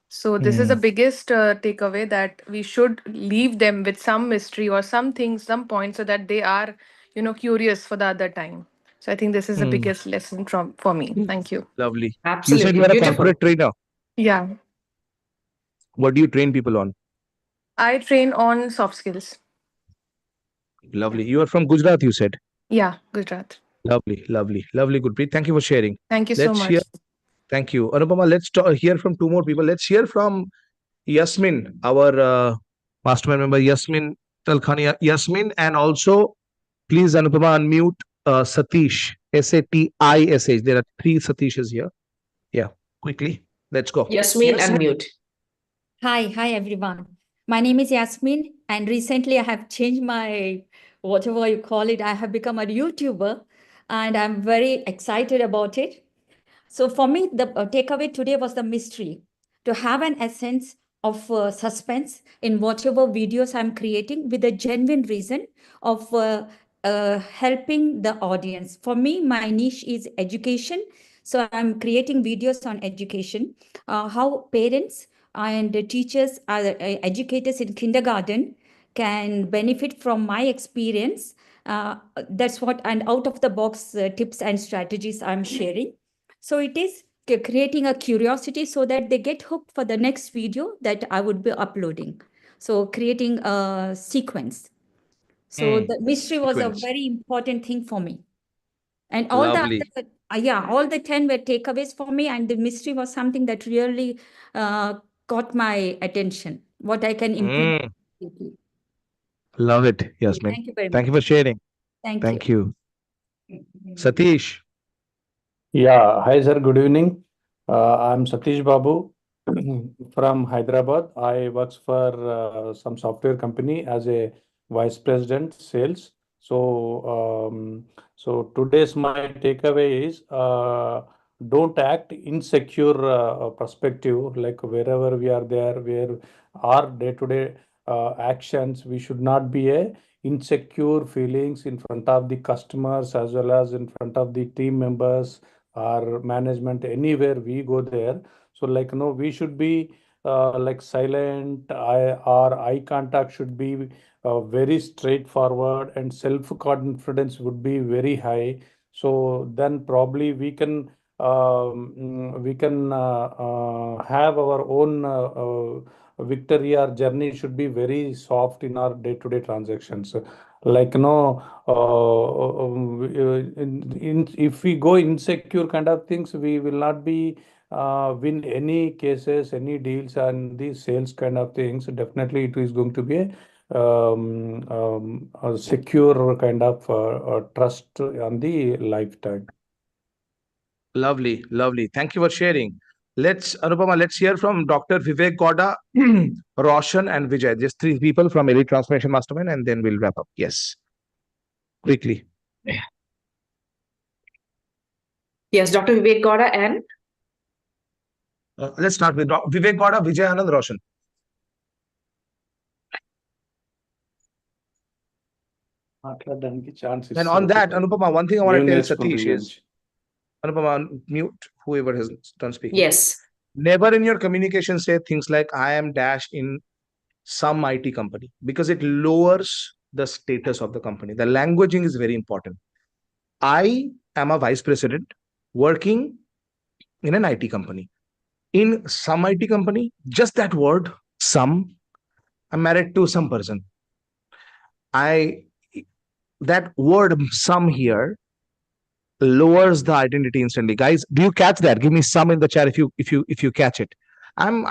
So this is the biggest takeaway, that we should leave them with some mystery or something, some point, so that they are, curious for the other time. So I think this is the biggest lesson for me. Thank you. Lovely. You said Absolutely. you are a Beautiful. corporate trainer. Yeah. What do you train people on? I train on soft skills. Lovely. You are from Gujarat, you said. Yeah, Gujarat. Lovely, lovely, lovely, Gurpreet. Thank you for sharing. Thank you so Let's hear. much. Thank you. Anupama, let's hear from two more people. Let's hear from Yasmin, our mastermind member, Yasmin Talkhani. Yasmin, and also please, Anupama, unmute Satish, Satish. There are three Satishes here. Yeah, quickly. Let's go. Yasmin, unmute. Hi everyone. My name is Yasmin, and recently I have changed my whatever you call it. I have become a YouTuber, and I'm very excited about it. So for me, the takeaway today was the mystery, to have an essence of suspense in whatever videos I'm creating with a genuine reason of helping the audience. For me, my niche is education. So I'm creating videos on education, how parents and teachers, educators in kindergarten can benefit from my experience. That's what, and out of the box tips and strategies I'm sharing. So it is creating a curiosity so that they get hooked for the next video that I would be uploading. So creating a sequence. So the mystery was a very important thing for me. And all Lovely. the other, all the 10 were takeaways for me. And the mystery was something that really caught my attention, what I can implement. Love it, Yasmin. Thank you very much. Thank you for sharing. Thank you. Satish. Yeah, hi sir, good evening. I'm Satish Babu from Hyderabad. I works for some software company as a vice president sales. So today's my takeaway is don't act insecure perspective, like wherever we are there, where our day-to-day actions, we should not be a insecure feelings in front of the customers as well as in front of the team members or management. Anywhere we go there, so like we should be like silent. Our eye contact should be very straightforward, and self confidence would be very high. So then probably we can have our own victory. Our journey should be very soft in our day-to-day transactions. Like if we go insecure kind of things, we will not be win any cases, any deals, and these sales kind of things. Definitely, it is going to be a secure kind of trust on the lifetime. Lovely, lovely. Thank you for sharing. Anupama, let's hear from Dr. Vivek Gowda, Roshan, and Vijay. Just three people from Elite Transformation Mastermind, and then we'll wrap up. Yes. Quickly. Yes, Dr. Vivek Gowda and let's start with Vivek Gowda, Vijay Anand, Roshan. And on that, Anupama, one thing I want to tell Satish is, Anupama, mute whoever has done speaking. yes, Never in your communication say things like I am dash in some IT company, because it lowers the status of the company. The languaging is very important. I am a vice president working in an IT company. In some IT company, just that word, some, I'm married to some person. That word some here lowers the identity instantly. Guys, do you catch that? Give me some in the chat if you catch it. I'm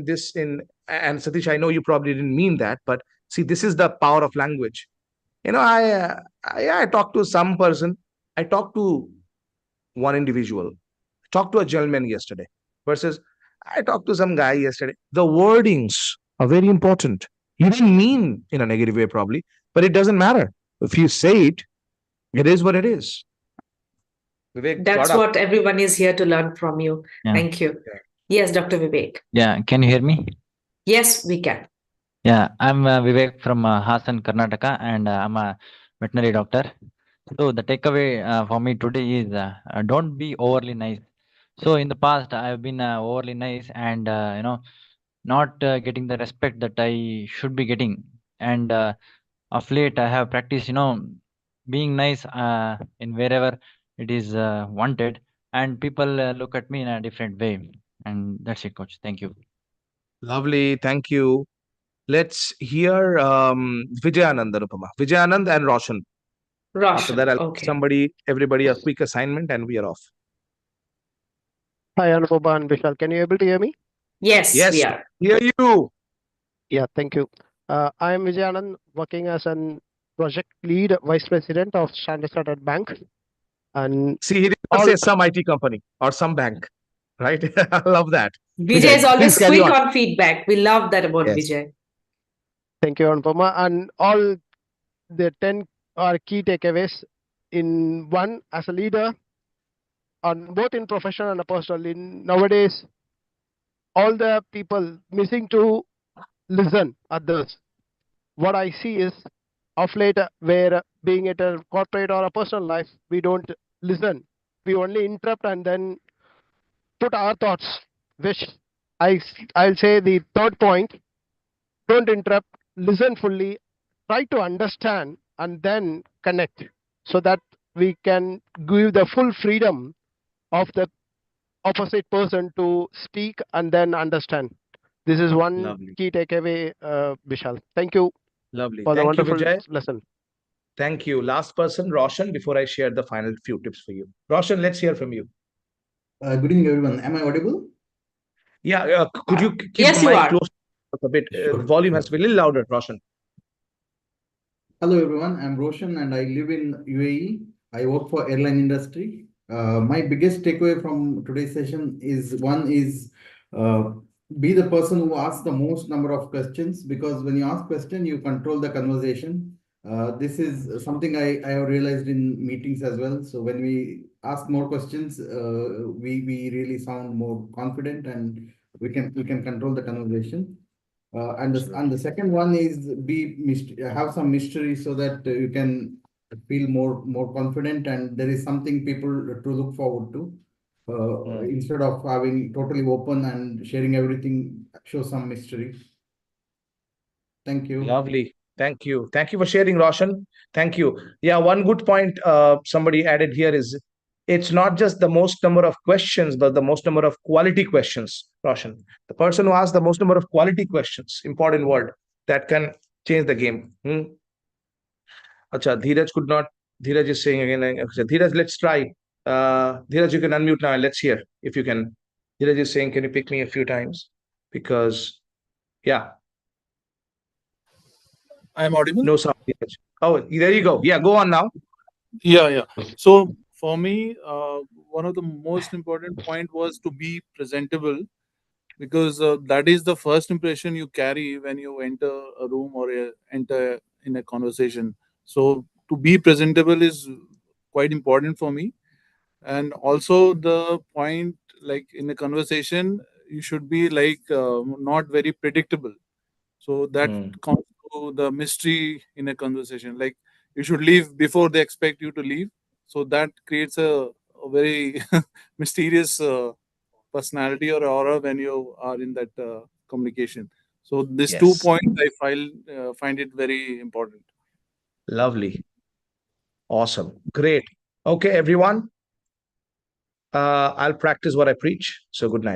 this in, and Satish, I know you probably didn't mean that, but see, this is the power of language. I talked to some person. I talked to one individual. Talked to a gentleman yesterday versus I talked to some guy yesterday. The wordings are very important. You didn't mean in a negative way, probably, but it doesn't matter. If you say it, it is what it is. Vivek, that's what everyone is here to learn from you. Yeah. Thank you. Yeah. Yes, Dr. Vivek. Yeah, can you hear me? Yes, we can. Yeah, I'm Vivek from Hassan, Karnataka, and I'm a veterinary doctor. So the takeaway for me today is don't be overly nice. So in the past, I've been overly nice and not getting the respect that I should be getting. And of late, I have practiced, being nice in wherever it is wanted, and people look at me in a different way. And that's it, coach. Thank you. Lovely. Thank you. Let's hear Vijayanand, Anupama. Vijayanand and Roshan. After that, Roshan. I'll Okay. give everybody a quick assignment and we are off. Hi, Anupama and Vishal. Can you able to hear me? Yes, we Yes, are. hear you. Yeah, thank you. I am Vijayanand, working as an project lead vice president of Standard Chartered Bank. And See, he didn't all say some IT company or some bank, right? I love that. Vijay is Please always carry quick on. on feedback. We love that about Yes. Vijay. thank you, Anupama. And all the 10 are key takeaways in one as a leader, on both in professional and personal. In nowadays, all the people missing to listen others. What I see is of late, where being it a corporate or a personal life, we don't listen. We only interrupt and then put our thoughts, which I'll say the third point: don't interrupt, listen fully, try to understand, and then connect, so that we can give the full freedom of the opposite person to speak and then understand. This is one Lovely. key takeaway, Vishal. Thank you Lovely. for the Thank you, wonderful Vijay. lesson. Thank you. Last person, Roshan, before I share the final few tips for you. Roshan, let's hear from you. Good evening, everyone. Am I audible? Yeah, could you keep Yes, the you mic are. close a bit? Sure, Volume has sure. to be a little louder, Roshan. Hello, everyone. I'm Roshan and I live in UAE. I work for airline industry. My biggest takeaway from today's session is one is be the person who asks the most number of questions, because when you ask question, you control the conversation. This is something I have realized in meetings as well. So when we ask more questions, we really sound more confident and we can control the conversation. And the second one is have some mystery, so that you can feel more confident and there is something people to look forward to. Instead of having totally open and sharing everything, show some mystery. Thank you. Lovely. Thank you. Thank you for sharing, Roshan. Thank you. Yeah, one good point somebody added here is it's not just the most number of questions, but the most number of quality questions, Roshan. The person who asks the most number of quality questions, important word, that can change the game. Acha, Dheeraj is saying again. Dheeraj, let's try. Dheeraj, you can unmute now and let's hear if you can. Dheeraj is saying, can you pick me a few times? Because, yeah. I'm audible? No sound. Oh, there you go. Yeah, go on now. Yeah. So for me, one of the most important point was to be presentable, because that is the first impression you carry when you enter a room or enter in a conversation. So to be presentable is quite important for me. And also the point, like in a conversation, you should be like not very predictable. So that comes to the mystery in a conversation. Like you should leave before they expect you to leave. So that creates a very mysterious personality or aura when you are in that communication. So these 2 Yes. points find it very important. Lovely. Awesome. Great. Okay, everyone. I'll practice what I preach. So good night.